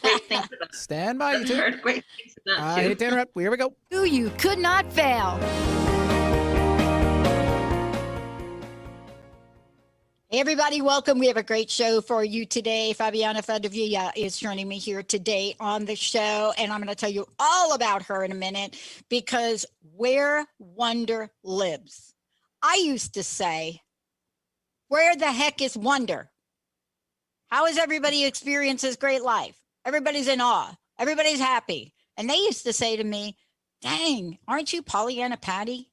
great things about you. Stand by, you I've two. heard great things about I you. hate to interrupt. Here we go. Who you could not fail. Hey everybody, welcome. We have a great show for you today. Fabiana Fondevila is joining me here today on the show, and I'm going to tell you all about her in a minute, because where wonder lives. I used to say, where the heck is wonder? How is everybody experiences great life? Everybody's in awe. Everybody's happy. And they used to say to me, dang, aren't you Pollyanna Patty?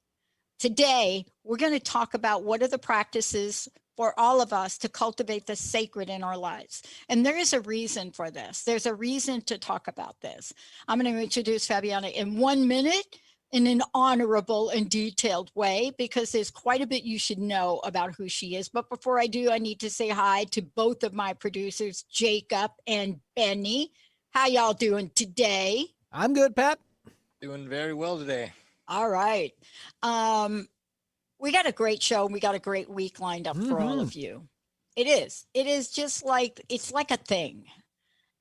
Today, we're going to talk about what are the practices for all of us to cultivate the sacred in our lives. And there is a reason for this. There's a reason to talk about this. I'm going to introduce Fabiana in 1 minute in an honorable and detailed way, because there's quite a bit you should know about who she is. But before I do, I need to say hi to both of my producers, Jacob and Benny. How y'all doing today? I'm good, Pat. Doing very well today. All right. We got a great show. We got a great week lined up for all of you. It is just like, it's like a thing.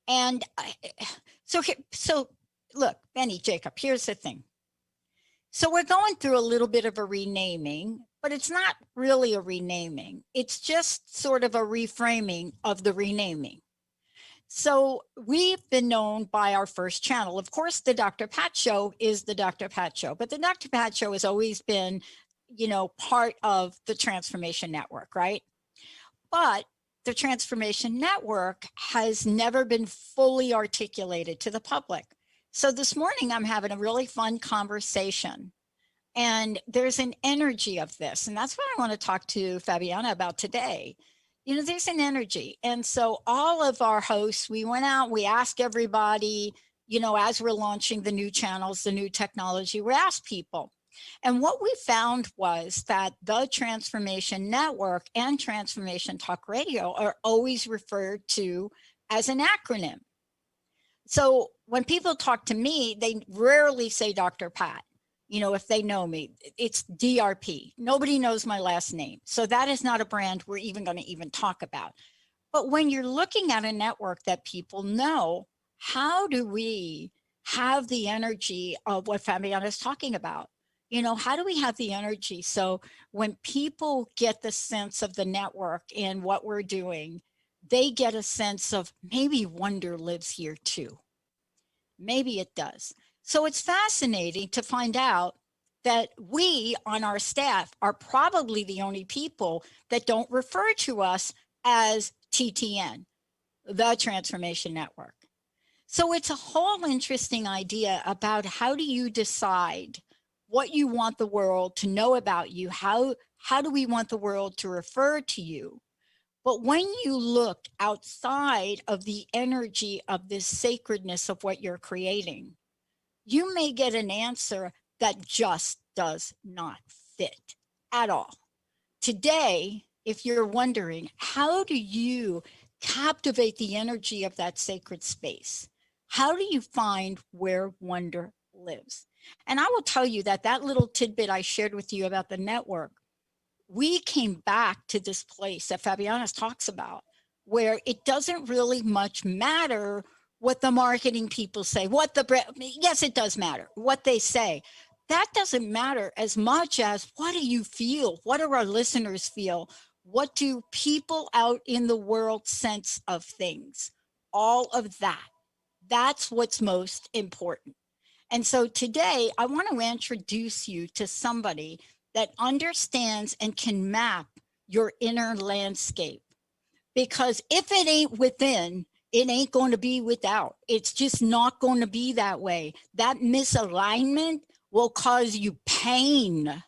And so look, Benny, Jacob, here's the thing. So we're going through a little bit of a renaming, but it's not really a renaming. It's just sort of a reframing of the renaming. So we've been known by our first channel. Of course, the Dr. Pat Show is the Dr. Pat Show, but the Dr. Pat Show has always been, part of the Transformation Network, right? But the Transformation Network has never been fully articulated to the public. So this morning I'm having a really fun conversation, and there's an energy of this. And that's what I want to talk to Fabiana about today. There's an energy. And so all of our hosts, we went out, we asked everybody, as we're launching the new channels, the new technology, we asked people. And what we found was that the Transformation Network and Transformation Talk Radio are always referred to as an acronym. So when people talk to me, they rarely say Dr. Pat. If they know me, it's DRP. Nobody knows my last name. So that is not a brand we're even going to even talk about. But when you're looking at a network that people know, how do we have the energy of what Fabiana is talking about? How do we have the energy? So when people get the sense of the network and what we're doing, they get a sense of maybe wonder lives here too. Maybe it does. So it's fascinating to find out that we on our staff are probably the only people that don't refer to us as TTN, the Transformation Network. So it's a whole interesting idea about how do you decide what you want the world to know about you? How do we want the world to refer to you? But when you look outside of the energy of this sacredness of what you're creating, you may get an answer that just does not fit at all. Today, if you're wondering, how do you captivate the energy of that sacred space? How do you find where wonder lives? And I will tell you that little tidbit I shared with you about the network, we came back to this place that Fabiana talks about, where it doesn't really much matter what the marketing people say, yes, it does matter what they say. That doesn't matter as much as what do you feel? What do our listeners feel? What do people out in the world sense of things? All of that. That's what's most important. And so today I want to introduce you to somebody that understands and can map your inner landscape. Because if it ain't within, it ain't going to be without. It's just not going to be that way. That misalignment will cause you pain.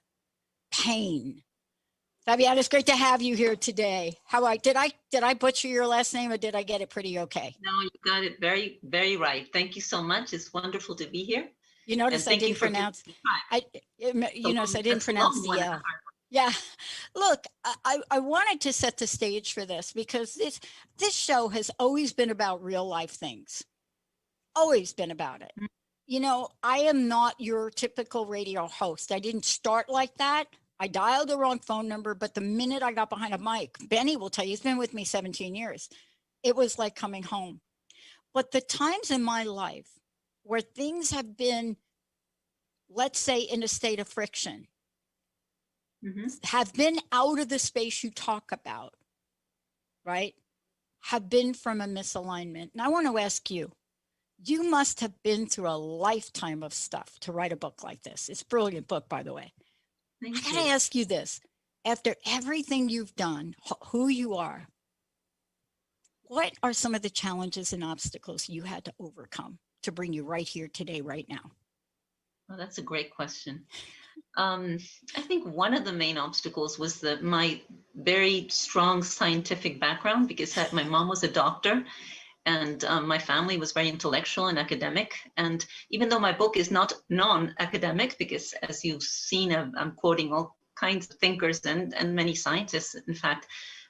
Fabiana, it's great to have you here today. Did I butcher your last name, or did I get it pretty okay? No, you got it very, very right. Thank you so much. It's wonderful to be here. You notice I didn't pronounce. I didn't pronounce the L. Yeah, look, I wanted to set the stage for this because this show has always been about real life things. Always been about it. I am not your typical radio host. I didn't start like that. I dialed the wrong phone number, but the minute I got behind a mic, Benny will tell you, he's been with me 17 years. It was like coming home. But the times in my life where things have been, let's say, in a state of friction, have been out of the space you talk about, right? Have been from a misalignment. And I want to ask you, you must have been through a lifetime of stuff to write a book like this. It's a brilliant book, by the way. I got to ask you this. After everything you've done, who you are, what are some of the challenges and obstacles you had to overcome to bring you right here today, right now? Well, that's a great question. I think one of the main obstacles was my very strong scientific background, because my mom was a doctor, and my family was very intellectual and academic. And even though my book is not non-academic, because as you've seen, I'm quoting all kinds of thinkers and many scientists, in fact,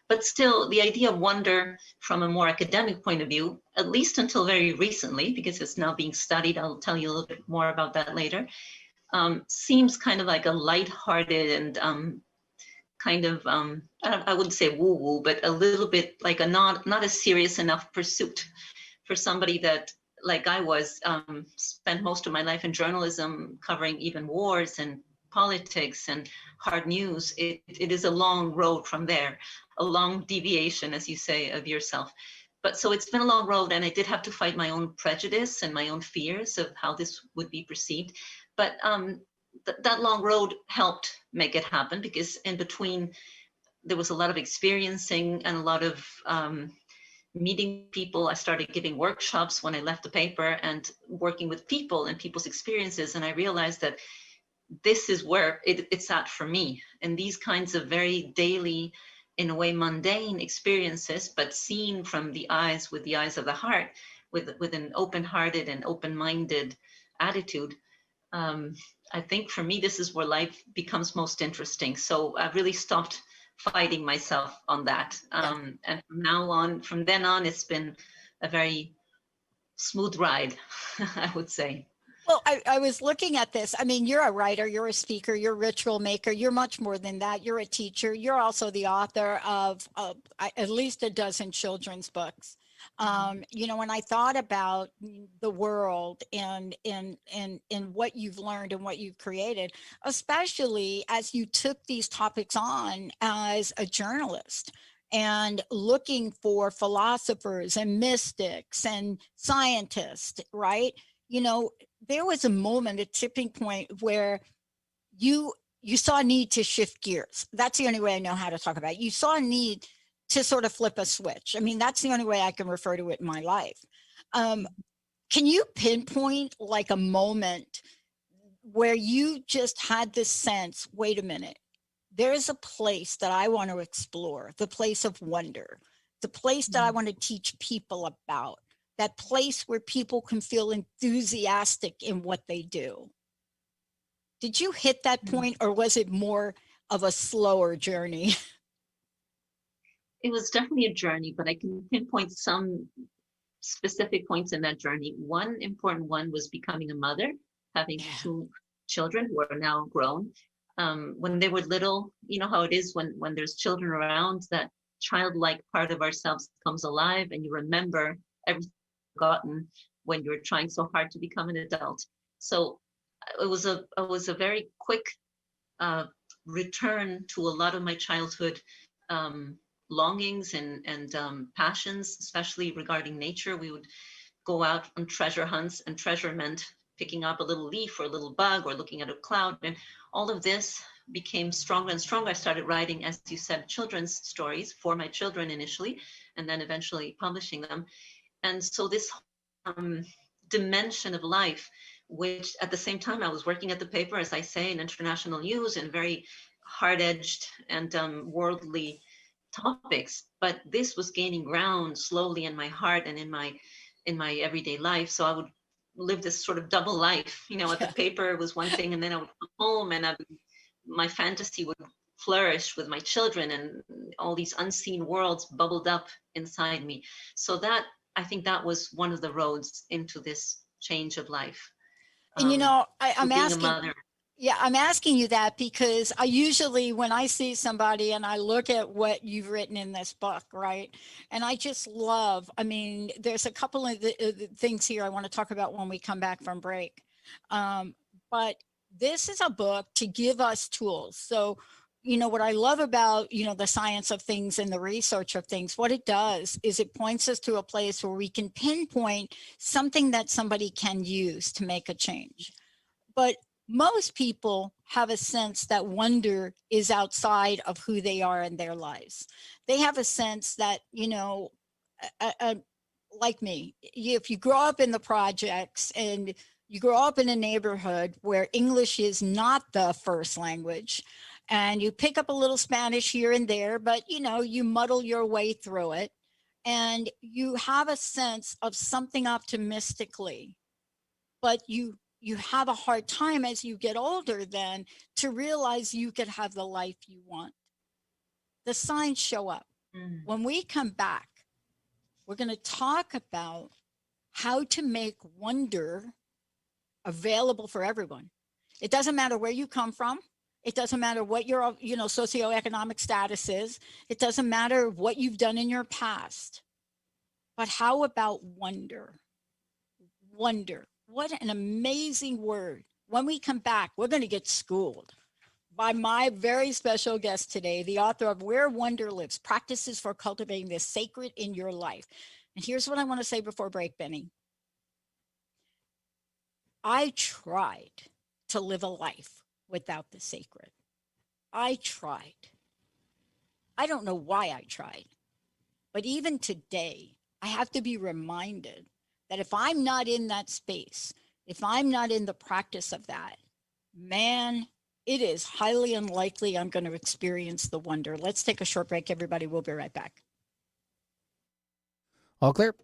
but still the idea of wonder from a more academic point of view, at least until very recently, because it's now being studied, I'll tell you a little bit more about that later, seems kind of like a lighthearted and kind of, I wouldn't say woo-woo, but a little bit like a not a serious enough pursuit for somebody that, like I was, spent most of my life in journalism, covering even wars and politics and hard news. It is a long road from there, a long deviation, as you say, of yourself. But so it's been a long road, and I did have to fight my own prejudice and my own fears of how this would be perceived. But that long road helped make it happen, because in between there was a lot of experiencing and a lot of meeting people. I started giving workshops when I left the paper and working with people and people's experiences. And I realized that this is where it's at for me. And these kinds of very daily, in a way, mundane experiences, but seen from the eyes, with the eyes of the heart, with an open-hearted and open-minded attitude. I think for me, this is where life becomes most interesting. So I've really stopped fighting myself on that. And from then on, it's been a very smooth ride, I would say. Well, I was looking at this. I mean, you're a writer, you're a speaker, you're a ritual maker, you're much more than that. You're a teacher. You're also the author of at least a dozen children's books. When I thought about the world and what you've learned and what you've created, especially as you took these topics on as a journalist and looking for philosophers and mystics and scientists, right? There was a moment, a tipping point, where you saw a need to shift gears. That's the only way I know how to talk about it. You saw a need to sort of flip a switch. I mean, that's the only way I can refer to it in my life. Can you pinpoint like a moment where you just had this sense, wait a minute, there is a place that I want to explore, the place of wonder, the place that I want to teach people about, that place where people can feel enthusiastic in what they do? Did you hit that point, or was it more of a slower journey? It was definitely a journey, but I can pinpoint some specific points in that journey. One important one was becoming a mother, having two children who are now grown. When they were little, you know how it is when there's children around, that childlike part of ourselves comes alive, and you remember everything forgotten when you're trying so hard to become an adult. So it was a very quick return to a lot of my childhood longings and passions, especially regarding nature. We would go out on treasure hunts, and treasure meant picking up a little leaf or a little bug or looking at a cloud. And all of this became stronger and stronger. I started writing, as you said, children's stories for my children initially, and then eventually publishing them. And so this dimension of life, which at the same time I was working at the paper, as I say, in international news and very hard-edged and worldly topics, but this was gaining ground slowly in my heart and in my everyday life. So I would live this sort of double life, at the paper was one thing, and then I would come home and my fantasy would flourish with my children, and all these unseen worlds bubbled up inside me. So that, I think that was one of the roads into this change of life. And I'm asking, Yeah, I'm asking you that because I usually, when I see somebody and I look at what you've written in this book, right? And I just love, I mean, there's a couple of the things here I want to talk about when we come back from break. But this is a book to give us tools. So, what I love about, the science of things and the research of things, what it does is it points us to a place where we can pinpoint something that somebody can use to make a change. But most people have a sense that wonder is outside of who they are in their lives. They have a sense that, like me, if you grow up in the projects and you grow up in a neighborhood where English is not the first language, and you pick up a little Spanish here and there, but you muddle your way through it, and you have a sense of something optimistically, but you have a hard time as you get older then to realize you could have the life you want. The signs show up. Mm. When we come back, we're going to talk about how to make wonder available for everyone. It doesn't matter where you come from. It doesn't matter what your socioeconomic status is. It doesn't matter what you've done in your past. But how about wonder? Wonder. What an amazing word. When we come back, we're going to get schooled by my very special guest today, the author of Where Wonder Lives, Practices for Cultivating the Sacred in Your Life. And here's what I want to say before break, Benny. I tried to live a life without the sacred. I tried. I don't know why I tried, but even today, I have to be reminded that if I'm not in that space, if I'm not in the practice of that, man, it is highly unlikely I'm going to experience the wonder. Let's take a short break, everybody. We'll be right back. All clear.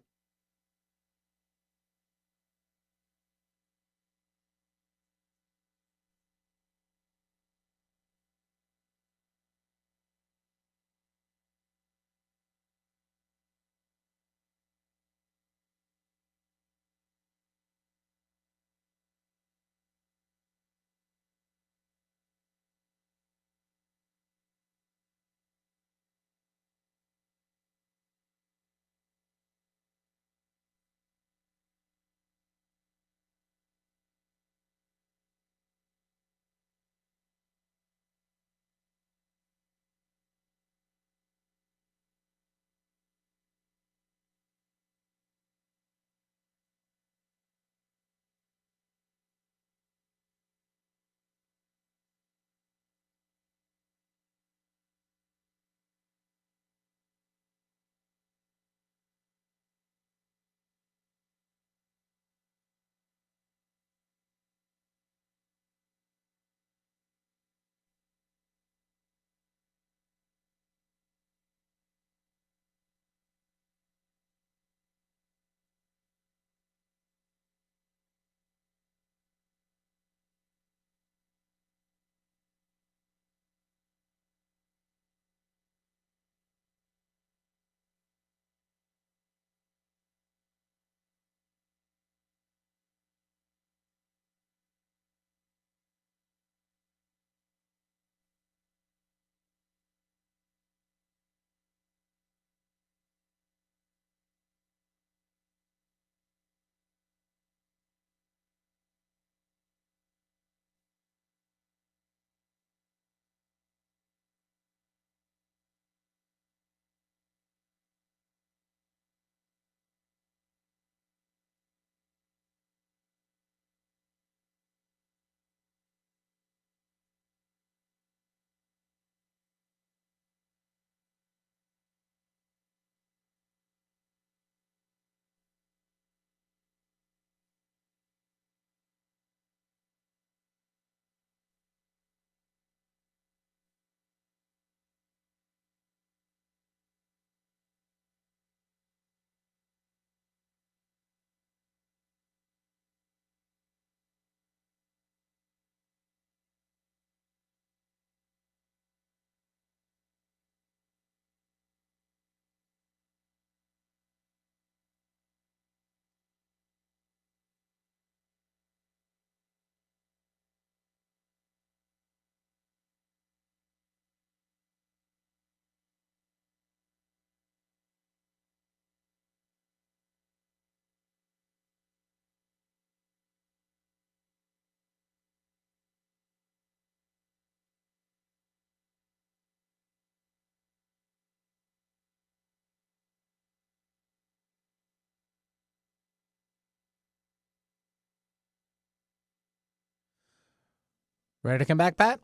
Ready to come back, Pat?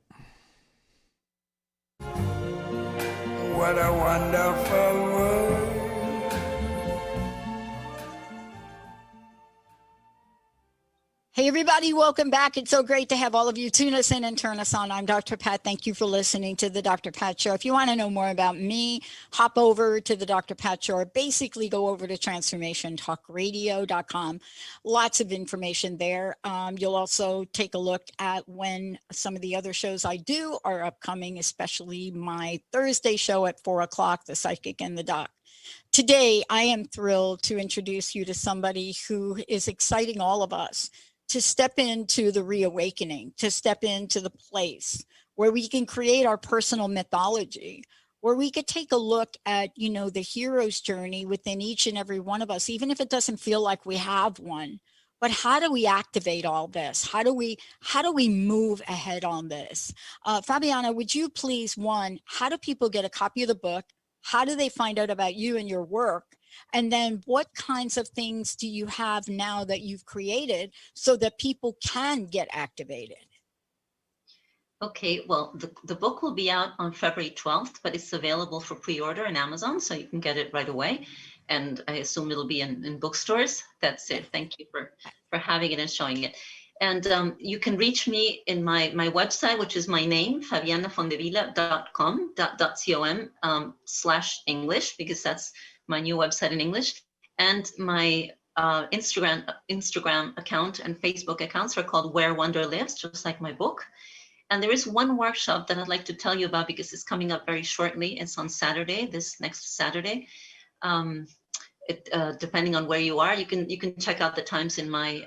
What a wonderful world. Hey, everybody, welcome back. It's so great to have all of you tune us in and turn us on. I'm Dr. Pat. Thank you for listening to the Dr. Pat Show. If you want to know more about me, hop over to the Dr. Pat Show, or basically go over to transformationtalkradio.com. Lots of information there. You'll also take a look at when some of the other shows I do are upcoming, especially my Thursday show at 4 o'clock, The Psychic and the Doc. Today, I am thrilled to introduce you to somebody who is exciting all of us to step into the reawakening, to step into the place where we can create our personal mythology, where we could take a look at, the hero's journey within each and every one of us, even if it doesn't feel like we have one. But how do we activate all this? How do we move ahead on this? Fabiana, would you please, how do people get a copy of the book? How do they find out about you and your work? And then what kinds of things do you have now that you've created so that people can get activated? Okay, well, the book will be out on February 12th, but it's available for pre-order in Amazon, so you can get it right away. And I assume it'll be in bookstores. That's it. Thank you for having it and showing it. And you can reach me in my website, which is my name, fabianafondevila.com/English, because that's my new website in English. And my Instagram account and Facebook accounts are called Where Wonder Lives, just like my book. And there is one workshop that I'd like to tell you about because it's coming up very shortly. It's on Saturday, this next Saturday. Depending on where you are, you can check out the times in my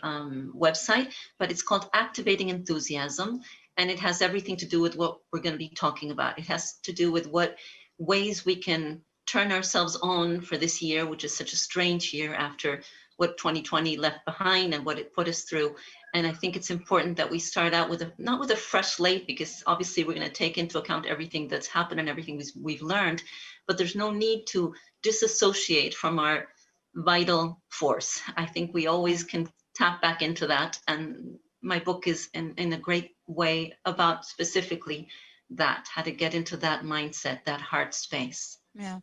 website, but it's called Activating Enthusiasm, and it has everything to do with what we're going to be talking about. It has to do with what ways we can turn ourselves on for this year, which is such a strange year after what 2020 left behind and what it put us through. And I think it's important that we start out with not with a fresh slate, because obviously we're going to take into account everything that's happened and everything we've learned, but there's no need to disassociate from our vital force. I think we always can tap back into that. And my book is in a great way about specifically that, how to get into that mindset, that heart space. Yeah.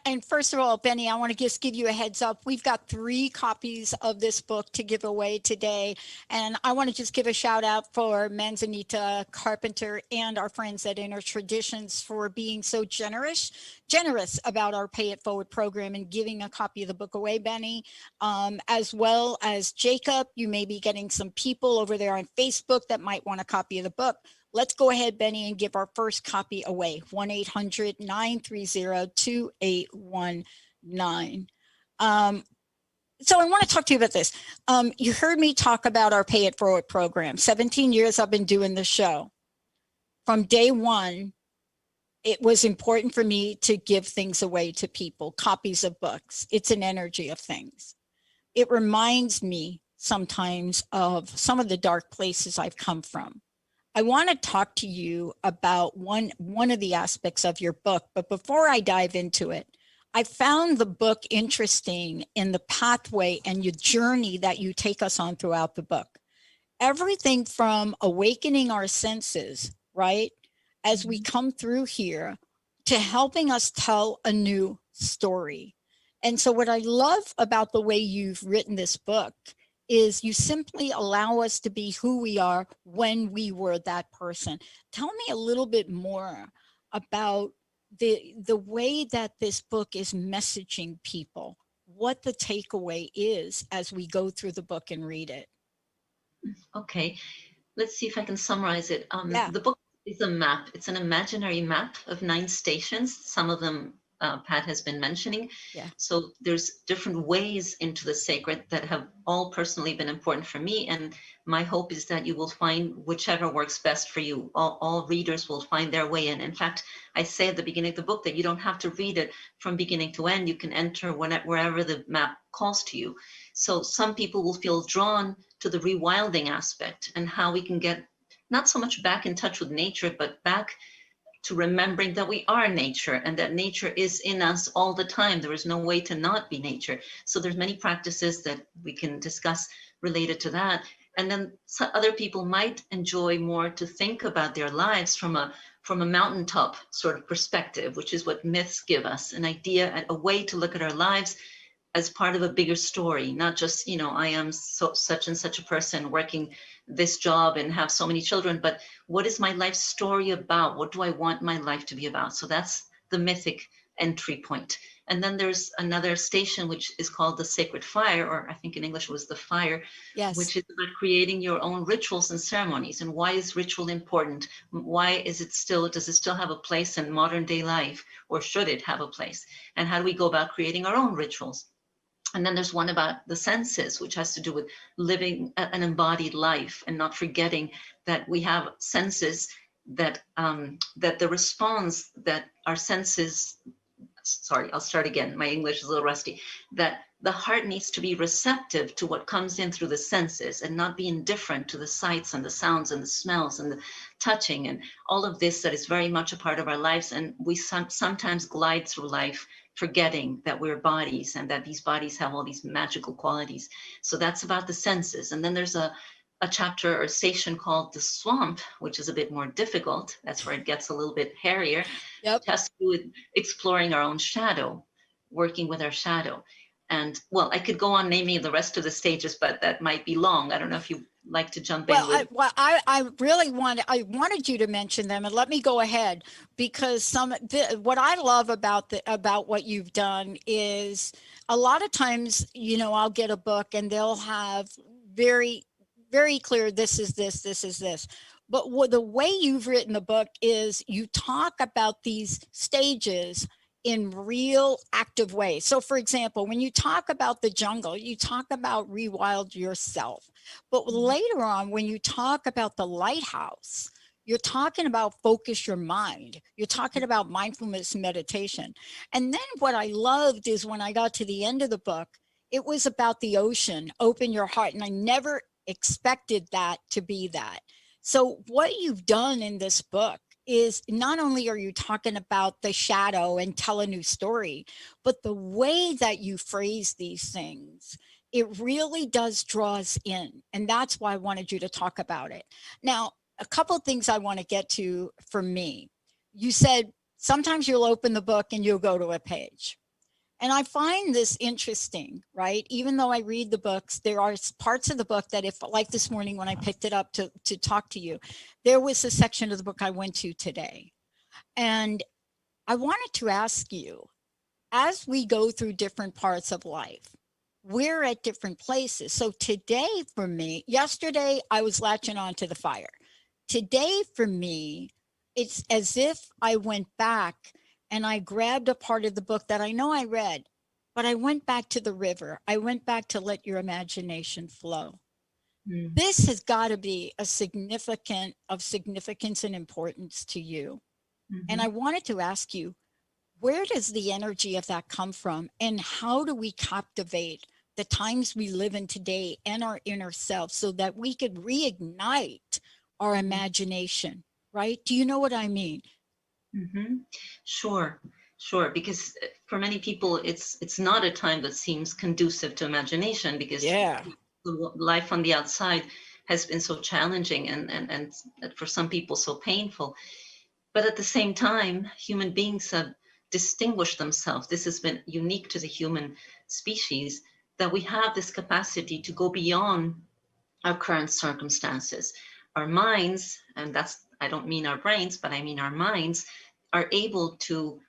And first of all, Benny, I want to just give you a heads up. We've got 3 copies of this book to give away today. And I want to just give a shout out for Manzanita Carpenter and our friends at Inner Traditions for being so generous about our Pay It Forward program and giving a copy of the book away, Benny, as well as Jacob. You may be getting some people over there on Facebook that might want a copy of the book. Let's go ahead, Benny, and give our first copy away, 1-800-930-2819. So I want to talk to you about this. You heard me talk about our Pay It Forward program. 17 years I've been doing this show. From day one, it was important for me to give things away to people, copies of books. It's an energy of things. It reminds me sometimes of some of the dark places I've come from. I want to talk to you about one of the aspects of your book, but before I dive into it, I found the book interesting in the pathway and your journey that you take us on throughout the book. Everything from awakening our senses, right, as we come through here, to helping us tell a new story. And so what I love about the way you've written this book is you simply allow us to be who we are when we were that person. Tell me a little bit more about the way that this book is messaging people, what the takeaway is as we go through the book and read it. Okay, let's see if I can summarize it. The book is a map. It's an imaginary map of 9 stations. Some of them Pat has been mentioning. Yeah. So there's different ways into the sacred that have all personally been important for me. And my hope is that you will find whichever works best for you. All readers will find their way in. In fact, I say at the beginning of the book that you don't have to read it from beginning to end. You can enter wherever the map calls to you. So some people will feel drawn to the rewilding aspect and how we can get not so much back in touch with nature, but back to remembering that we are nature and that nature is in us all the time. There is no way to not be nature. So there's many practices that we can discuss related to that. And then other people might enjoy more to think about their lives from a mountaintop sort of perspective, which is what myths give us, an idea, a way to look at our lives as part of a bigger story, not just, I am such and such a person working this job and have so many children, but what is my life story about? What do I want my life to be about? So that's the mythic entry point. And then there's another station, which is called the sacred fire, or I think in English it was the fire, Yes. which is about creating your own rituals and ceremonies. And why is ritual important? Why does it still have a place in modern day life, or should it have a place? And how do we go about creating our own rituals? And then there's one about the senses, which has to do with living an embodied life and not forgetting that we have senses that the response that our senses, sorry, I'll start again. My English is a little rusty. That the heart needs to be receptive to what comes in through the senses and not be indifferent to the sights and the sounds and the smells and the touching and all of this that is very much a part of our lives. And we sometimes glide through life forgetting that we're bodies and that these bodies have all these magical qualities. So that's about the senses. And then there's a chapter or station called the swamp, which is a bit more difficult. That's where it gets a little bit hairier. Yep. It has to do with exploring our own shadow, working with our shadow. And well, I could go on naming the rest of the stages, but that might be long. I don't know if you like to jump in with. I really wanted you to mention them, and let me go ahead, because what I love about what you've done is a lot of times, I'll get a book and they'll have very, very clear, this is this, this is this. But the way you've written the book is you talk about these stages in real active ways. So for example, when you talk about the jungle, you talk about rewild yourself. But later on, when you talk about the lighthouse, you're talking about focus your mind. You're talking about mindfulness meditation. And then what I loved is when I got to the end of the book, it was about the ocean, open your heart. And I never expected that to be that. So what you've done in this book is not only are you talking about the shadow and tell a new story, but the way that you phrase these things, it really does draw us in. And that's why I wanted you to talk about it. Now, a couple of things I want to get to for me. You said sometimes you'll open the book and you'll go to a page. And I find this interesting, right? Even though I read the books, there are parts of the book that like this morning when I picked it up to talk to you, there was a section of the book I went to today. And I wanted to ask you, as we go through different parts of life, we're at different places. So today for me, yesterday I was latching on to the fire. Today for me, it's as if I went back and I grabbed a part of the book that I know I read, but I went back to the river. I went back to let your imagination flow. Mm. This has got to be of significance and importance to you. Mm-hmm. And I wanted to ask you, where does the energy of that come from? And how do we captivate the times we live in today and our inner self so that we could reignite our imagination, right? Do you know what I mean? Mm-hmm. Sure. Because for many people, it's not a time that seems conducive to imagination, because life on the outside has been so challenging and for some people so painful. But at the same time, human beings have distinguished themselves. This has been unique to the human species, that we have this capacity to go beyond our current circumstances. Our minds, and I don't mean our brains, but I mean our minds, are able to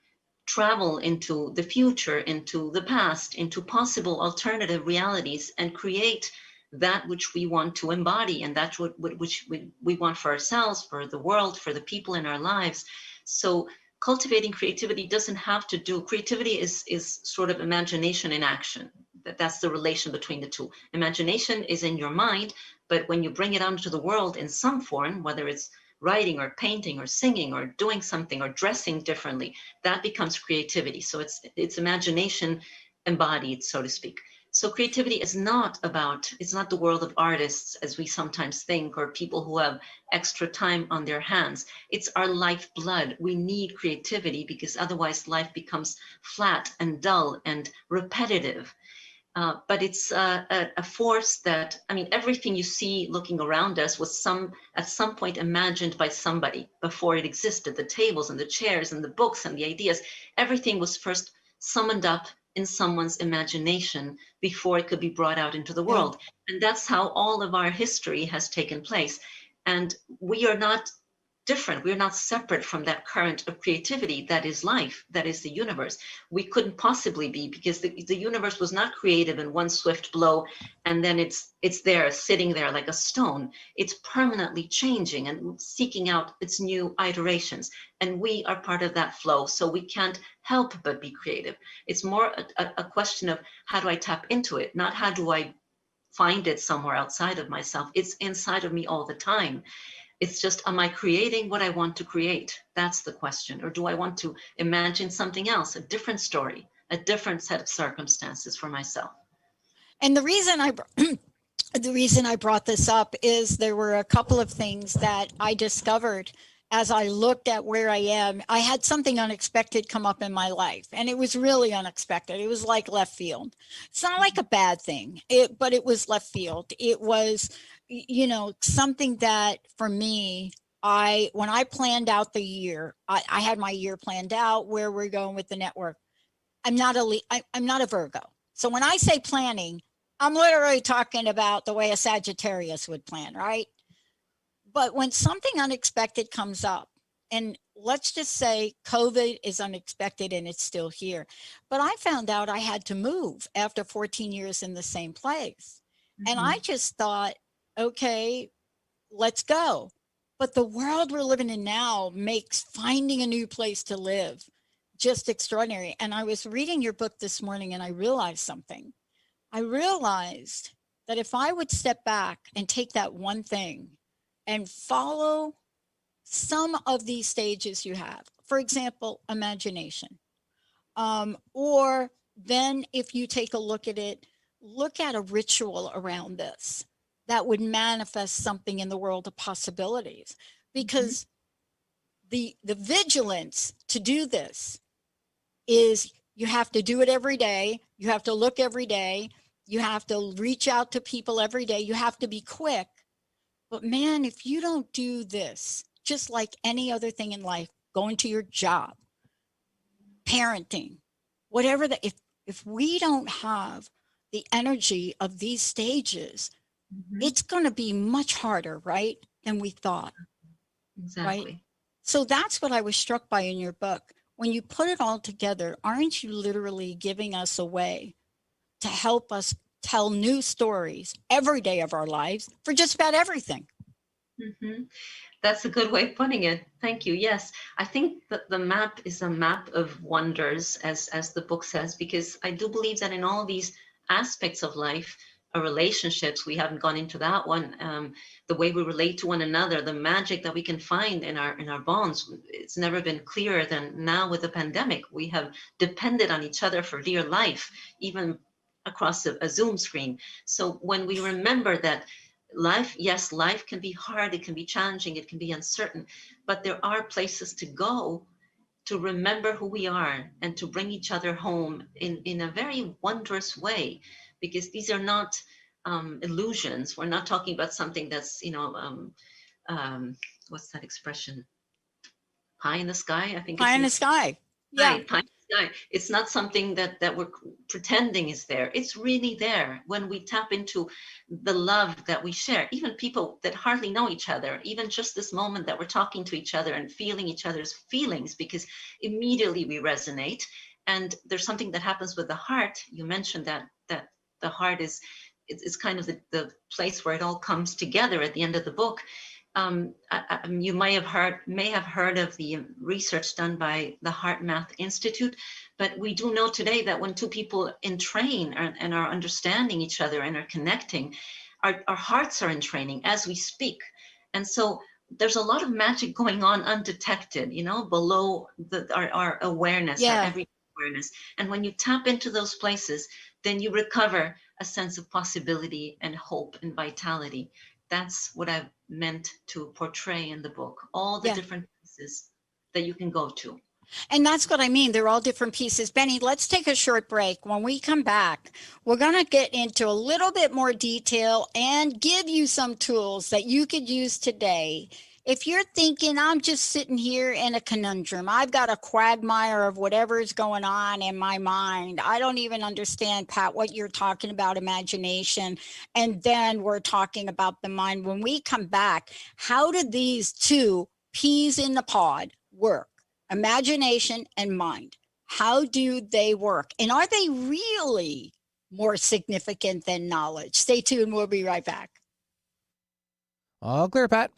travel into the future, into the past, into possible alternative realities, and create that which we want to embody, and that's which we want for ourselves, for the world, for the people in our lives. So cultivating creativity doesn't have to do, creativity is sort of imagination in action. That's the relation between the two. Imagination is in your mind, but when you bring it out into the world in some form, whether it's writing or painting or singing or doing something or dressing differently, that becomes creativity. So it's imagination embodied, so to speak. So creativity is it's not the world of artists as we sometimes think, or people who have extra time on their hands. It's our lifeblood. We need creativity because otherwise life becomes flat and dull and repetitive. But it's a force that, I mean, everything you see looking around us was at some point imagined by somebody before it existed. The tables and the chairs and the books and the ideas, everything was first summoned up in someone's imagination before it could be brought out into the Yeah. world. And that's how all of our history has taken place. And we are not different. We're not separate from that current of creativity that is life, that is the universe. We couldn't possibly be, because the universe was not creative in one swift blow and then it's there sitting there like a stone. It's permanently changing and seeking out its new iterations. And we are part of that flow. So we can't help but be creative. It's more a question of how do I tap into it, not how do I find it somewhere outside of myself. It's inside of me all the time. It's just, am I creating what I want to create? That's the question. Or do I want to imagine something else, a different story, a different set of circumstances for myself? And the reason I brought this up is there were a couple of things that I discovered as I looked at where I am. I had something unexpected come up in my life, and it was really unexpected. It was like left field. It's not like a bad thing, but it was left field. It was, something that for me, when I planned out the year, I had my year planned out, where we're going with the network. I'm not a Virgo. So when I say planning, I'm literally talking about the way a Sagittarius would plan, right? But when something unexpected comes up, and let's just say COVID is unexpected and it's still here, but I found out I had to move after 14 years in the same place. And I just thought, okay, let's go. But the world we're living in now makes finding a new place to live just extraordinary. And I was reading your book this morning and I realized something. I realized that if I would step back and take that one thing and follow some of these stages you have, for example, imagination, or then if you take a look at it, look at a ritual around this that would manifest something in the world of possibilities, because the vigilance to do this is you have to do it every day. You have to look every day. You have to reach out to people every day. You have to be quick. But man, if you don't do this, just like any other thing in life, going to your job, parenting, whatever that, if we don't have the energy of these stages, it's going to be much harder, right, than we thought. Exactly. Right? So that's what I was struck by in your book. When you put it all together, aren't you literally giving us a way to help us tell new stories every day of our lives for just about everything? That's a good way of putting it. Thank you. Yes, I think that the map is a map of wonders, as the book says, because I do believe that in all these aspects of life, our relationships, we haven't gone into that one, the way we relate to one another, the magic that we can find in our bonds. It's never been clearer than now with the pandemic. We have depended on each other for dear life, even across a Zoom screen. So when we remember that life, yes, life can be hard, it can be challenging, it can be uncertain, but there are places to go to remember who we are and to bring each other home in a very wondrous way, because these are not illusions. We're not talking about something that's, what's that expression? Pie in the sky, I think. Pie in the sky. Yeah. Right, pie in the sky. It's not something that we're pretending is there. It's really there when we tap into the love that we share. Even people that hardly know each other, even just this moment that we're talking to each other and feeling each other's feelings, because immediately we resonate. And there's something that happens with the heart. You mentioned that the heart is kind of the place where it all comes together at the end of the book. You may have heard of the research done by the Heart Math Institute, but we do know today that when two people entrain and are understanding each other and are connecting, our hearts are entraining as we speak. And so there's a lot of magic going on undetected, below our awareness, our everyday awareness. And when you tap into those places, then you recover a sense of possibility and hope and vitality. That's what I've meant to portray in the book, all the different places that you can go to. And that's what I mean. They're all different pieces. Benny, let's take a short break. When we come back, we're going to get into a little bit more detail and give you some tools that you could use today. If you're thinking, I'm just sitting here in a conundrum, I've got a quagmire of whatever's going on in my mind. I don't even understand, Pat, what you're talking about, imagination. And then we're talking about the mind. When we come back, how do these two peas in the pod work? Imagination and mind. How do they work? And are they really more significant than knowledge? Stay tuned. We'll be right back. All clear, Pat.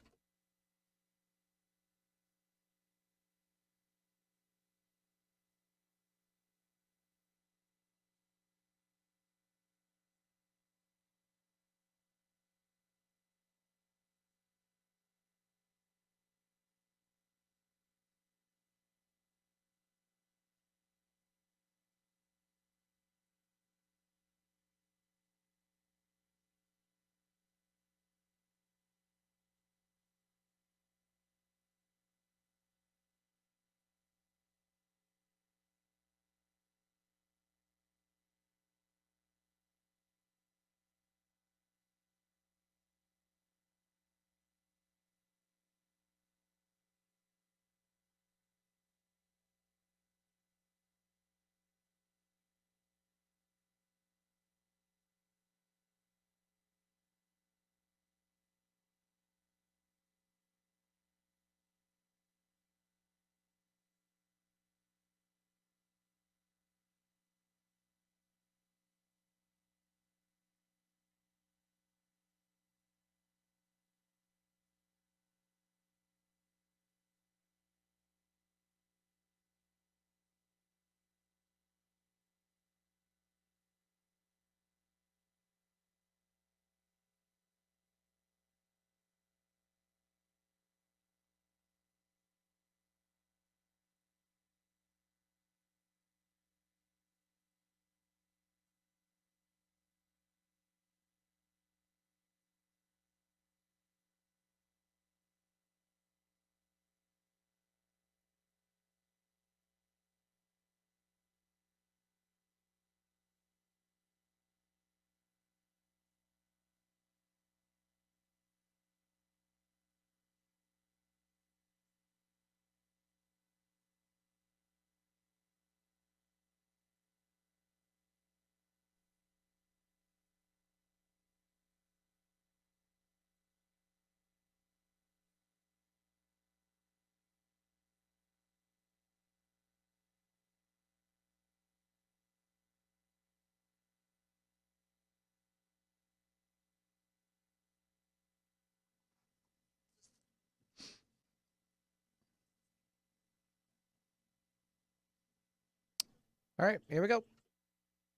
All right, here we go.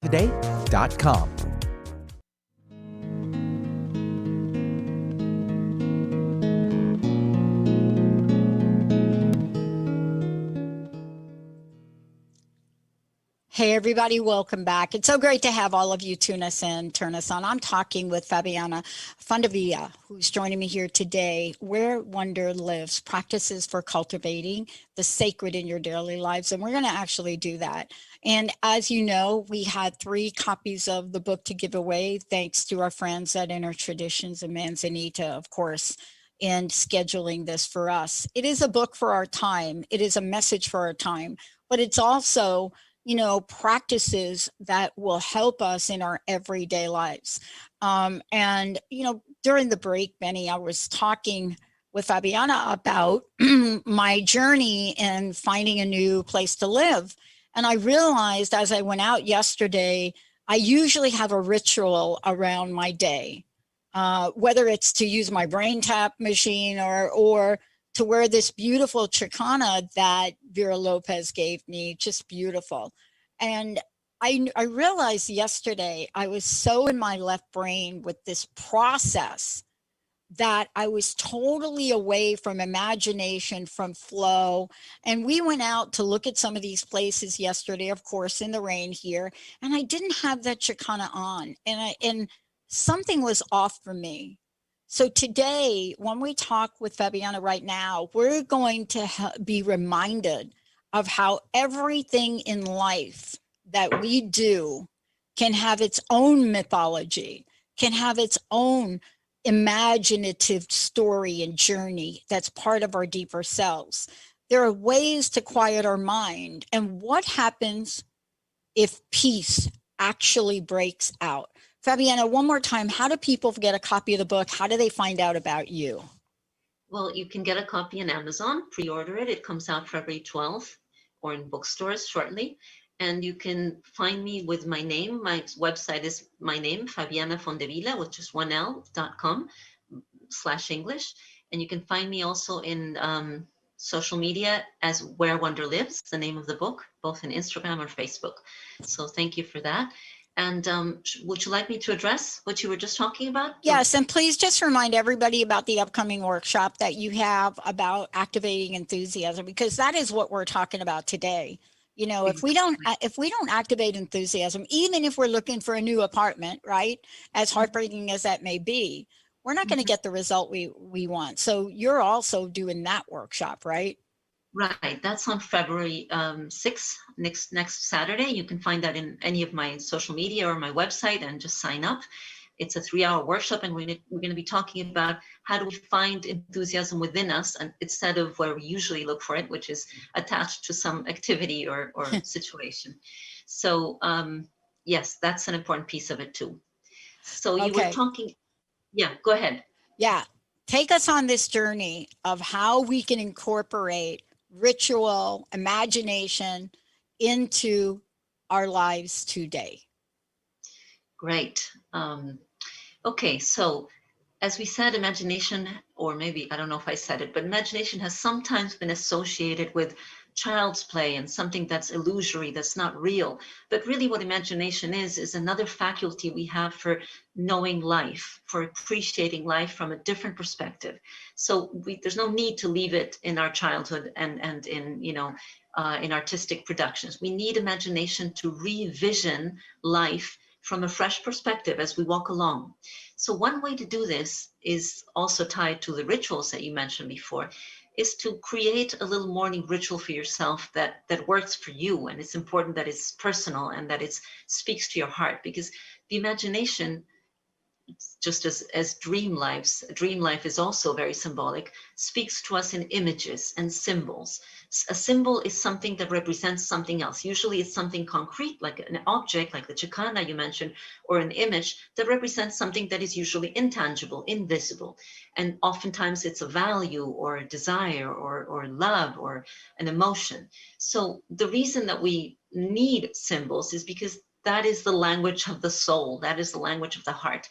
Today.com. Hey, everybody, welcome back. It's so great to have all of you tune us in, turn us on. I'm talking with Fabiana Fondevila, who's joining me here today. Where Wonder Lives, practices for cultivating the sacred in your daily lives. And we're going to actually do that. And as you know, we had 3 copies of the book to give away, thanks to our friends at Inner Traditions and Manzanita, of course, in scheduling this for us. It is a book for our time. It is a message for our time, but it's also, you know, practices that will help us in our everyday lives. And, you know, during the break, Benny, I was talking with Fabiana about my journey in finding a new place to live. And I realized as I went out yesterday, I usually have a ritual around my day, whether it's to use my brain tap machine or to wear this beautiful Chicana that Vera Lopez gave me, just beautiful. And I realized yesterday I was so in my left brain with this process that I was totally away from imagination, from flow. And we went out to look at some of these places yesterday, of course, in the rain here, and I didn't have that Chicana on, and something was off for me. So today, when we talk with Fabiana right now, we're going to be reminded of how everything in life that we do can have its own mythology, can have its own imaginative story and journey that's part of our deeper selves. There are ways to quiet our mind. And what happens if peace actually breaks out? Fabiana, one more time, how do people get a copy of the book? How do they find out about you? Well, you can get a copy on Amazon, pre-order it. It comes out February 12th or in bookstores shortly. And you can find me with my name. My website is my name, Fabiana Fondevila, with just 1L.com/English. And you can find me also in social media as Where Wonder Lives, the name of the book, both in Instagram or Facebook. So thank you for that. And would you like me to address what you were just talking about? Yes, and please just remind everybody about the upcoming workshop that you have about activating enthusiasm, because that is what we're talking about today. You know, if we don't activate enthusiasm, even if we're looking for a new apartment, right, as heartbreaking as that may be, we're not going to get the result we want. So you're also doing that workshop, right? Right, that's on February 6th, next Saturday. You can find that in any of my social media or my website and just sign up. It's a 3-hour workshop, and we're going to be talking about how do we find enthusiasm within us, and instead of where we usually look for it, which is attached to some activity or situation. So yes, that's an important piece of it too. So you were talking, yeah, go ahead. Yeah, take us on this journey of how we can incorporate ritual, imagination into our lives today. Great. Okay, so as we said, imagination, or maybe, I don't know if I said it, but imagination has sometimes been associated with child's play and something that's illusory, that's not real. But really what imagination is another faculty we have for knowing life, for appreciating life from a different perspective. So there's no need to leave it in our childhood and in, in artistic productions. We need imagination to revision life from a fresh perspective as we walk along. So one way to do this is also tied to the rituals that you mentioned before, is to create a little morning ritual for yourself that works for you. And it's important that it's personal and that it speaks to your heart, because the imagination, just as dream life is also very symbolic, speaks to us in images and symbols. A symbol is something that represents something else. Usually it's something concrete, like an object, like the Chicana you mentioned, or an image that represents something that is usually intangible, invisible. And oftentimes it's a value or a desire or love or an emotion. So the reason that we need symbols is because that is the language of the soul. That is the language of the heart.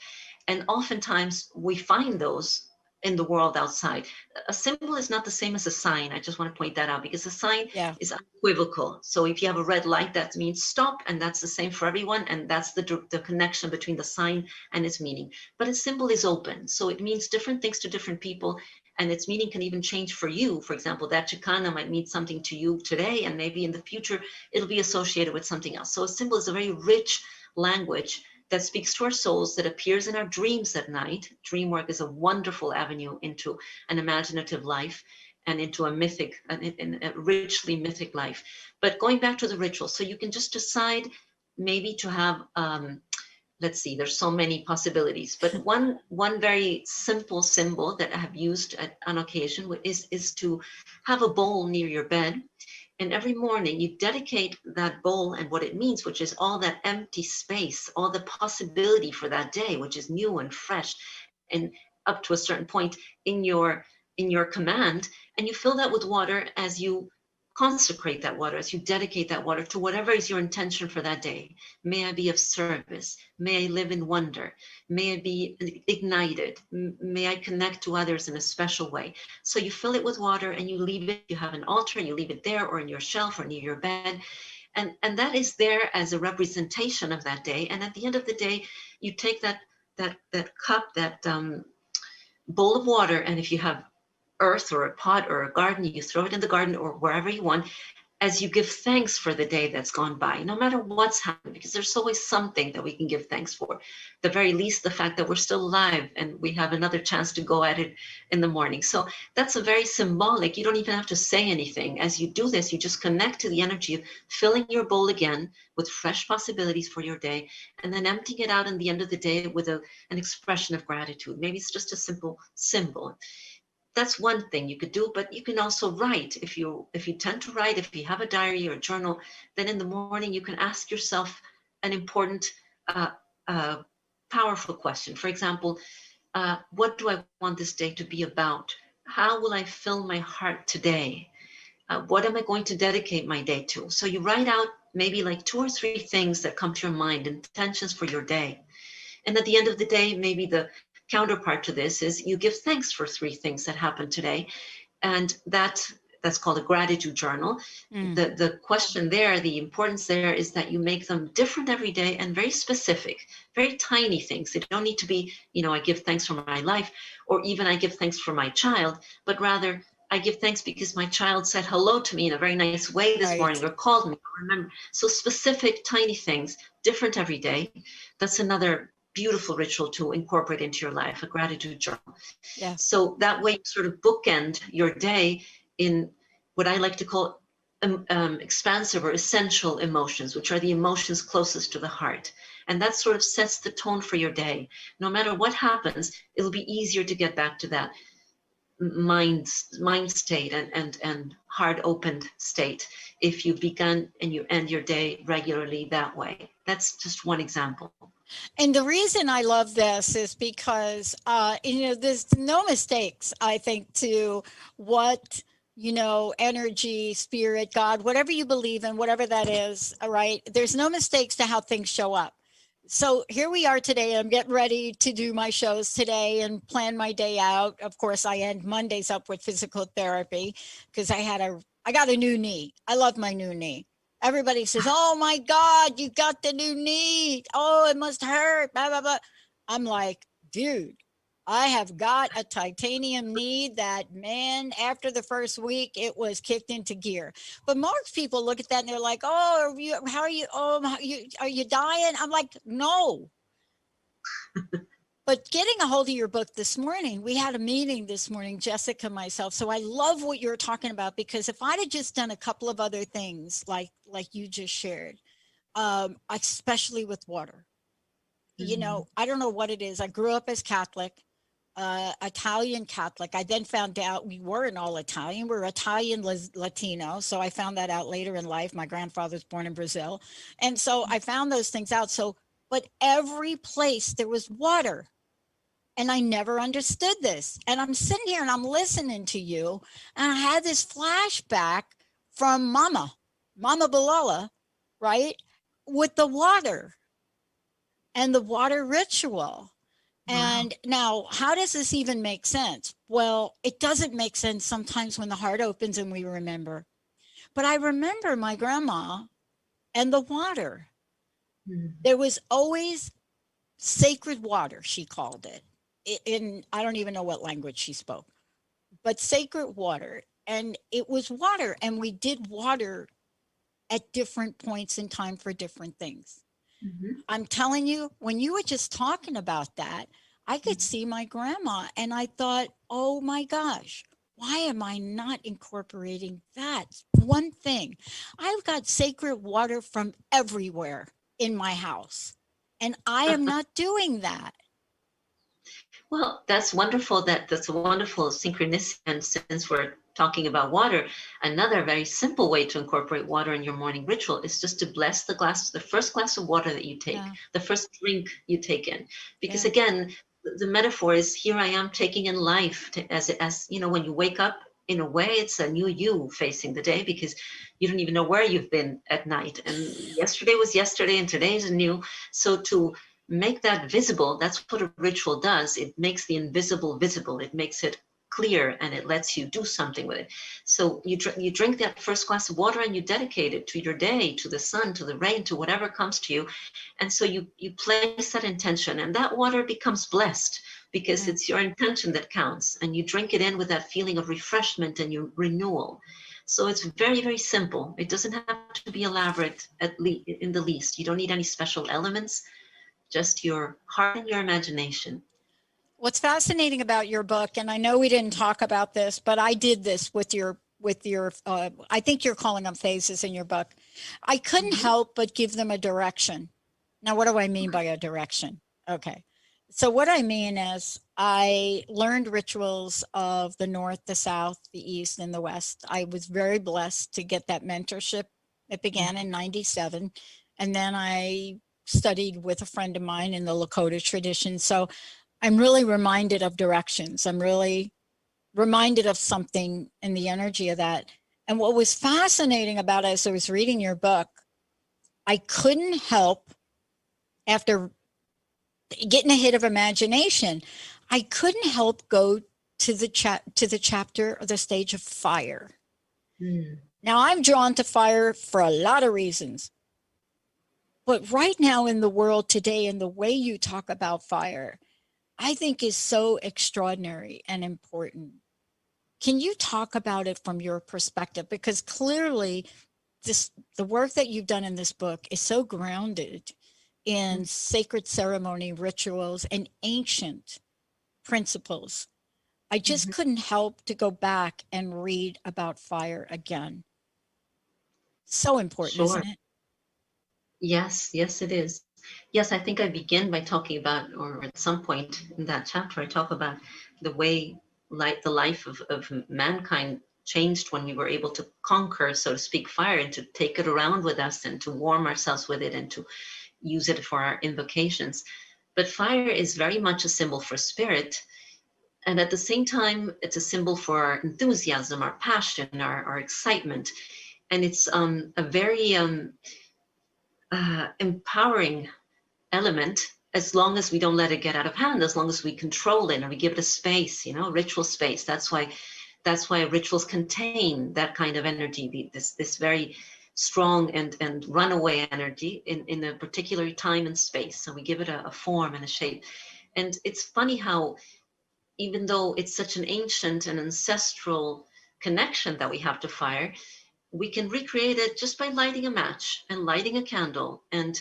And oftentimes we find those in the world outside. A symbol is not the same as a sign. I just want to point that out, because a sign is unequivocal. So if you have a red light, that means stop, and that's the same for everyone. And that's the connection between the sign and its meaning. But a symbol is open. So it means different things to different people. And its meaning can even change for you. For example, that Chicana might mean something to you today, and maybe in the future, it'll be associated with something else. So a symbol is a very rich language that speaks to our souls, that appears in our dreams at night. Dream work is a wonderful avenue into an imaginative life and into a richly mythic life. But going back to the ritual, so you can just decide maybe to have, let's see, there's so many possibilities, but one very simple symbol that I have used on occasion is to have a bowl near your bed. And every morning you dedicate that bowl and what it means, which is all that empty space, all the possibility for that day, which is new and fresh and up to a certain point in your command. And you fill that with water as you consecrate that water, as you dedicate that water to whatever is your intention for that day. May I be of service. May I live in wonder. May I be ignited. May I connect to others in a special way. So you fill it with water and you leave it. You have an altar, you leave it there or in your shelf or near your bed. And that is there as a representation of that day. And at the end of the day, you take that cup, that bowl of water, and if you have earth or a pot or a garden, you throw it in the garden or wherever you want, as you give thanks for the day that's gone by, no matter what's happened, because there's always something that we can give thanks for. The very least, the fact that we're still alive and we have another chance to go at it in the morning. So that's a very symbolic, you don't even have to say anything. As you do this, you just connect to the energy of filling your bowl again with fresh possibilities for your day, and then emptying it out in the end of the day with an expression of gratitude. Maybe it's just a simple symbol. That's one thing you could do, but you can also write. If you tend to write, if you have a diary or a journal, then in the morning you can ask yourself an important, powerful question. For example, what do I want this day to be about? How will I fill my heart today? What am I going to dedicate my day to? So you write out maybe like 2 or 3 things that come to your mind, intentions for your day. And at the end of the day, maybe the counterpart to this is you give thanks for 3 things that happened today. And that's called a gratitude journal. The question there, the importance there is that you make them different every day and very specific, very tiny things. They don't need to be, I give thanks for my life, or even I give thanks for my child, but rather I give thanks because my child said hello to me in a very nice way this morning, or called me, or remember. So specific, tiny things, different every day. That's another beautiful ritual to incorporate into your life, a gratitude journal. Yeah. So that way you sort of bookend your day in what I like to call expansive or essential emotions, which are the emotions closest to the heart. And that sort of sets the tone for your day. No matter what happens, it'll be easier to get back to that mind state and heart opened state if you begin and you end your day regularly that way. That's just one example. And the reason I love this is because, there's no mistakes, I think, to what, energy, spirit, God, whatever you believe in, whatever that is. All right. There's no mistakes to how things show up. So here we are today. I'm getting ready to do my shows today and plan my day out. Of course, I end Mondays up with physical therapy because I got a new knee. I love my new knee. Everybody says, oh my God, you got the new knee. Oh, it must hurt. Blah, blah, blah. I'm like, dude, I have got a titanium knee that, man, after the first week, it was kicked into gear. But most people look at that and they're like, oh, how are you? Oh, are you dying? I'm like, no. But getting a hold of your book this morning, we had a meeting this morning, Jessica, myself. So I love what you're talking about, because if I'd have just done a couple of other things like you just shared, especially with water, I don't know what it is. I grew up as Catholic, Italian Catholic. I then found out we weren't all Italian. We're Italian Latino. So I found that out later in life. My grandfather was born in Brazil. And so I found those things out. But every place there was water. And I never understood this. And I'm sitting here and I'm listening to you. And I had this flashback from Mama Bilala, right? With the water and the water ritual. And now, how does this even make sense? Well, it doesn't make sense sometimes when the heart opens and we remember. But I remember my grandma and the water. There was always sacred water, she called it. I don't even know what language she spoke, but sacred water. And it was water. And we did water at different points in time for different things. I'm telling you, when you were just talking about that, I could see my grandma and I thought, oh my gosh, why am I not incorporating that one thing? I've got sacred water from everywhere in my house, and I am not doing that. Well, that's wonderful. That's a wonderful synchronicity. And since we're talking about water, another very simple way to incorporate water in your morning ritual is just to bless the first glass of water that you take, the first drink you take in. Because again, the metaphor is, here I am taking in life as when you wake up, in a way, it's a new you facing the day, because you don't even know where you've been at night. And yesterday was yesterday and today is new. So to make that visible, that's what a ritual does. It makes the invisible visible. It makes it clear, and it lets you do something with it. So you drink that first glass of water and you dedicate it to your day, to the sun, to the rain, to whatever comes to you. And so you place that intention, and that water becomes blessed, because it's your intention that counts, and you drink it in with that feeling of refreshment and your renewal. So it's very, very simple. It doesn't have to be elaborate in the least. You don't need any special elements, just your heart and your imagination. What's fascinating about your book, and I know we didn't talk about this, but I did this with your I think you're calling them phases in your book. I couldn't help but give them a direction. Now, what do I mean by a direction? Okay. So what I mean is I learned rituals of the North, the South, the East, and the West. I was very blessed to get that mentorship. It began in 97. And then I studied with a friend of mine in the Lakota tradition. So I'm really reminded of directions. I'm really reminded of something in the energy of that. And what was fascinating about it, as I was reading your book, I couldn't help, after getting a hit of imagination, I couldn't help go to the chapter or the stage of fire. Now, I'm drawn to fire for a lot of reasons. But right now in the world today, and the way you talk about fire, I think is so extraordinary and important. Can you talk about it from your perspective? Because clearly the work that you've done in this book is so grounded in sacred ceremony, rituals, and ancient principles. I just couldn't help to go back and read about fire again. So important, isn't it? Yes, yes, it is. Yes, I think I begin by talking about, or at some point in that chapter, I talk about the way the life of mankind changed when we were able to conquer, so to speak, fire, and to take it around with us and to warm ourselves with it and to use it for our invocations. But fire is very much a symbol for spirit. And at the same time, it's a symbol for our enthusiasm, our passion, our excitement. And it's a very empowering element, as long as we don't let it get out of hand, as long as we control it and we give it a space, ritual space. That's why rituals contain that kind of energy, this very strong and runaway energy in a particular time and space. So we give it a form and a shape. And it's funny how, even though it's such an ancient and ancestral connection that we have to fire, we can recreate it just by lighting a match and lighting a candle. And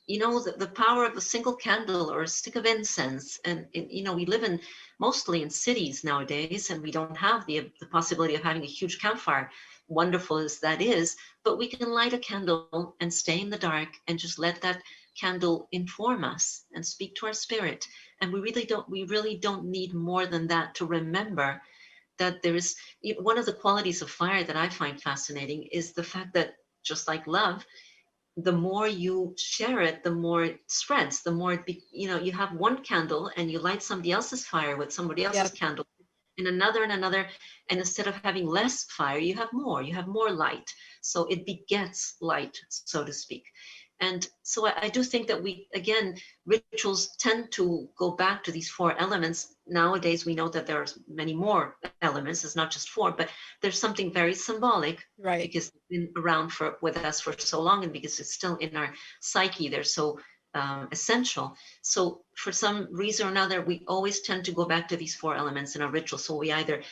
the power of a single candle or a stick of incense. And we live mostly in cities nowadays, and we don't have the possibility of having a huge campfire, wonderful as that is. But we can light a candle and stay in the dark and just let that candle inform us and speak to our spirit. And we really don't need more than that to remember that there is one of the qualities of fire that I find fascinating is the fact that, just like love, the more you share it, the more it spreads, the more you have one candle and you light somebody else's fire with somebody else's candle, and another, and instead of having less fire, you have more light. So it begets light, so to speak. And so I do think that rituals tend to go back to these four elements. Nowadays, we know that there's many more elements. It's not just four, but there's something very symbolic, right? Because it's been around with us for so long, and because it's still in our psyche, they're so essential. So for some reason or another, we always tend to go back to these four elements in our ritual. So we either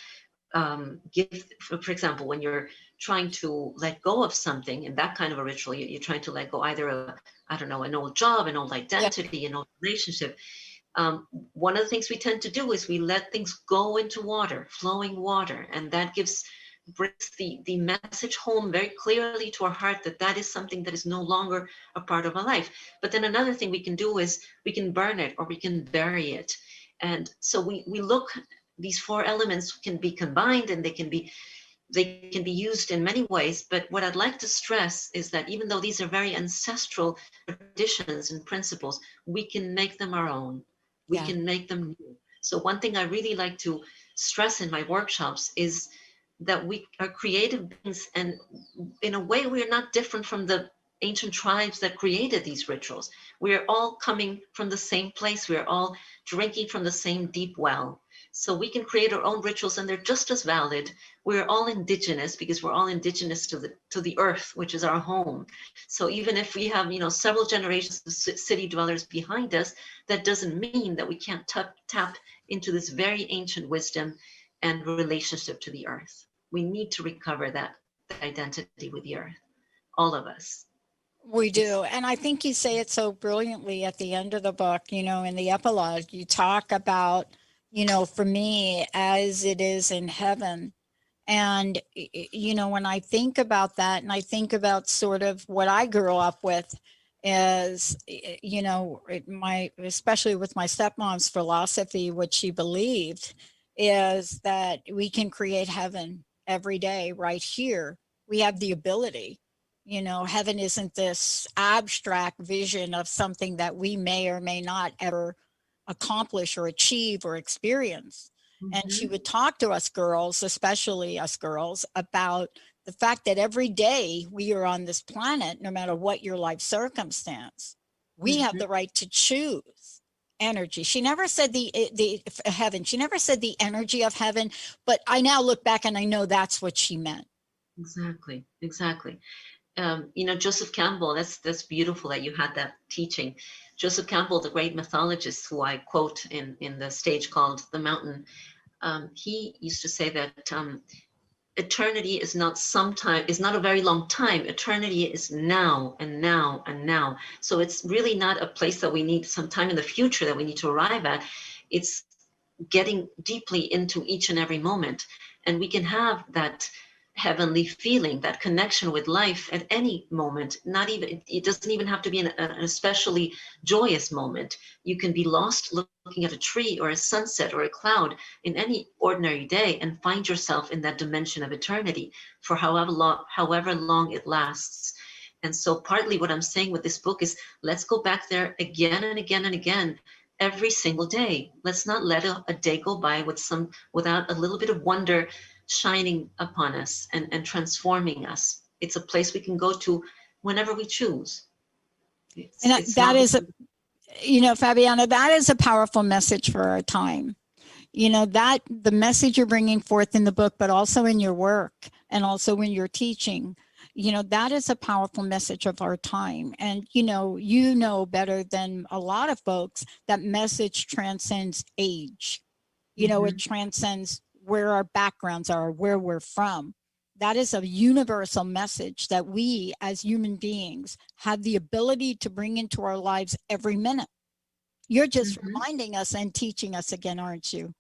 give, for example, when you're trying to let go of something in that kind of a ritual, you're trying to let go either of, an old job, an old identity, an old relationship. One of the things we tend to do is we let things go into water, flowing water, and that brings the message home very clearly to our heart that is something that is no longer a part of our life. But then another thing we can do is we can burn it or we can bury it. And so we look, these four elements can be combined and they can be used in many ways. But what I'd like to stress is that even though these are very ancestral traditions and principles, we can make them our own. We can make them new. So one thing I really like to stress in my workshops is that we are creative beings, and in a way we are not different from the ancient tribes that created these rituals. We are all coming from the same place. We are all drinking from the same deep well. So we can create our own rituals, and they're just as valid. We're all indigenous because we're all indigenous to the earth, which is our home. So even if we have, several generations of city dwellers behind us, that doesn't mean that we can't tap into this very ancient wisdom and relationship to the earth. We need to recover that the identity with the earth, all of us. We do. And I think you say it so brilliantly at the end of the book, you know, in the epilogue, you talk about, you know, for me, as it is in heaven. And, you know, when I think about that, and I think about sort of what I grew up with is, you know, especially with my stepmom's philosophy, what she believed is that we can create heaven every day right here. We have the ability. You know, heaven isn't this abstract vision of something that we may or may not ever accomplish or achieve or experience. And she would talk to us girls, especially us girls, about the fact that every day we are on this planet, no matter what your life circumstance, we have the right to choose energy. She never said the heaven. She never said the energy of heaven, but I now look back and I know that's what she meant. Exactly, exactly. You know, Joseph Campbell, that's beautiful that you had that teaching. Joseph Campbell, the great mythologist who I quote in the stage called The Mountain, he used to say that eternity is not a very long time. Eternity is now and now and now. So it's really not a place that we need sometime in the future that we need to arrive at. It's getting deeply into each and every moment. And we can have that heavenly feeling, that connection with life at any moment. Not even, it doesn't even have to be an especially joyous moment. You can be lost looking at a tree or a sunset or a cloud in any ordinary day and find yourself in that dimension of eternity for however long it lasts. And so partly what I'm saying with this book is, let's go back there again and again and again, every single day. Let's not let a day go by without a little bit of wonder shining upon us and transforming us. It's a place we can go to whenever we choose. That is, you know, Fabiana, that is a powerful message for our time. You know, that the message you're bringing forth in the book, but also in your work and also when you're teaching, you know, that is a powerful message of our time. And, you know better than a lot of folks that message transcends age. You know, it transcends where our backgrounds are, where we're from. That is a universal message that we as human beings have the ability to bring into our lives every minute. You're just reminding us and teaching us again, aren't you?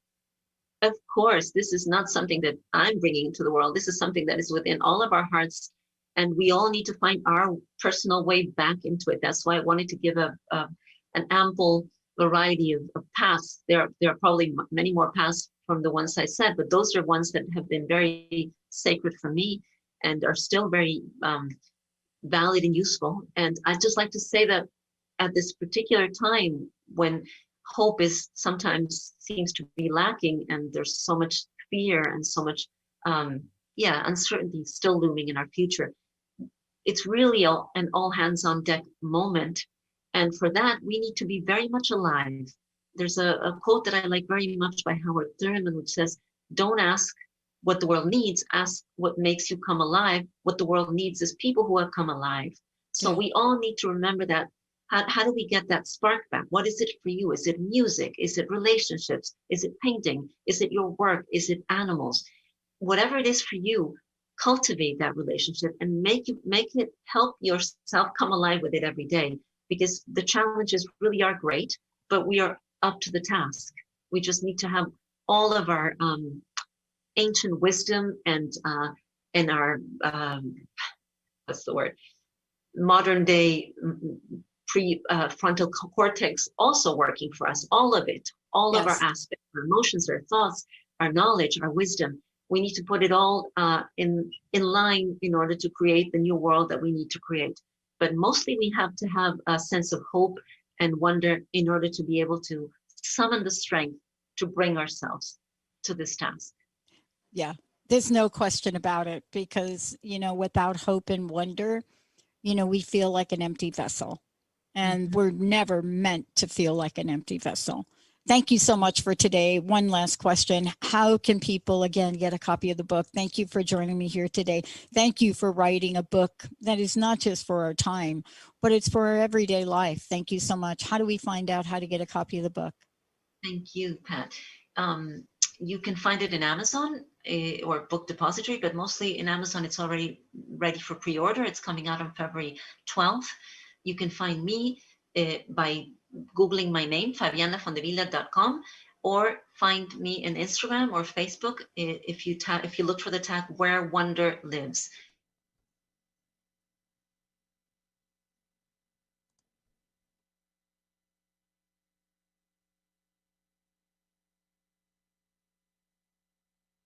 Of course, this is not something that I'm bringing into the world. This is something that is within all of our hearts, and we all need to find our personal way back into it. That's why I wanted to give an ample variety of paths. There are probably many more paths from the ones I said, but those are ones that have been very sacred for me and are still very valid and useful. And I'd just like to say that at this particular time when hope is sometimes seems to be lacking and there's so much fear and so much uncertainty still looming in our future, it's really an all hands on deck moment. And for that, we need to be very much alive. There's a quote that I like very much by Howard Thurman, which says, don't ask what the world needs, ask what makes you come alive. What the world needs is people who have come alive. So we all need to remember that. How do we get that spark back? What is it for you? Is it music? Is it relationships? Is it painting? Is it your work? Is it animals? Whatever it is for you, cultivate that relationship and make it help yourself come alive with it every day, because the challenges really are great, but we are up to the task. We just need to have all of our ancient wisdom and our what's the word, modern day prefrontal cortex also working for us, all of it, all of our aspects, our emotions, our thoughts, our knowledge, our wisdom. We need to put it all in line in order to create the new world that we need to create. But mostly we have to have a sense of hope and wonder in order to be able to summon the strength to bring ourselves to this task. Yeah, there's no question about it, because, you know, without hope and wonder, you know, we feel like an empty vessel, and we're never meant to feel like an empty vessel. Thank you so much for today. One last question. How can people, again, get a copy of the book? Thank you for joining me here today. Thank you for writing a book that is not just for our time, but it's for our everyday life. Thank you so much. How do we find out how to get a copy of the book? Thank you, Pat. You can find it in Amazon or Book Depository, but mostly in Amazon. It's already ready for pre-order. It's coming out on February 12th. You can find me by Googling my name, fabianafondevila.com, or find me in Instagram or Facebook if you look for the tag Where Wonder Lives.